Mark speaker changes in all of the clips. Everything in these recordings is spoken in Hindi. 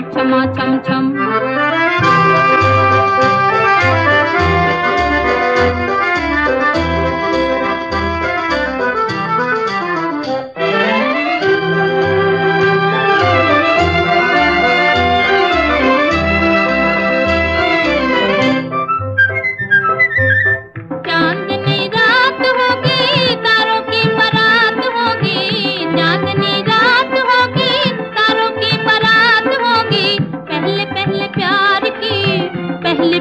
Speaker 1: छमा छम छम।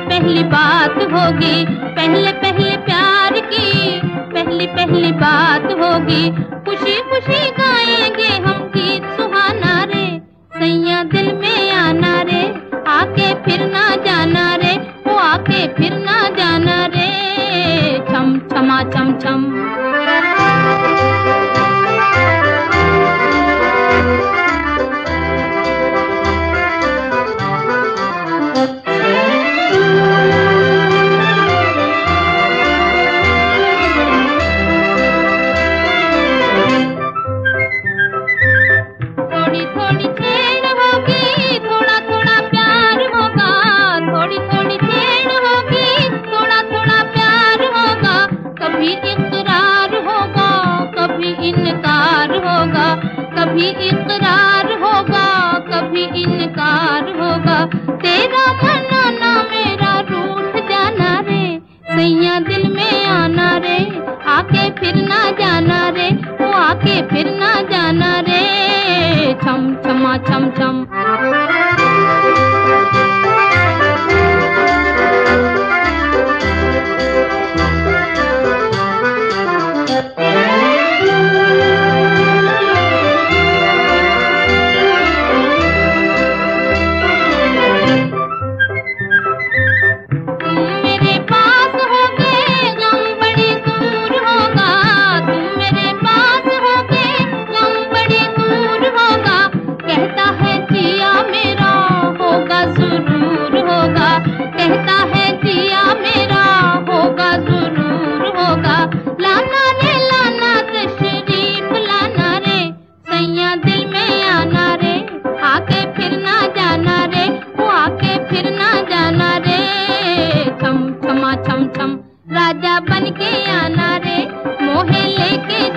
Speaker 1: पहली बात होगी, पहले पहले प्यार की पहली पहली बात होगी। खुशी खुशी गाएंगे हम गीत सुहाना रे, सैया दिल में आना रे, आके फिर ना जाना रे, वो आके फिर ना जाना रे। छम छमा छम छम। कभी इकरार होगा, कभी इनकार होगा, तेरा मनाना मेरा रूठ जाना रे, सैया दिल में आना रे, आके फिर ना जाना रे, वो आके फिर ना जाना रे। छम छमा छम छम। कहता है जिया मेरा होगा जरूर होगा, लाना रे लाना तशरीफ लाना रे, सैया दिल में आना रे, आके फिर ना जाना रे, वो आके फिर ना जाना रे। छम छमा छम छम। राजा बन के आना रे, मोहे लेके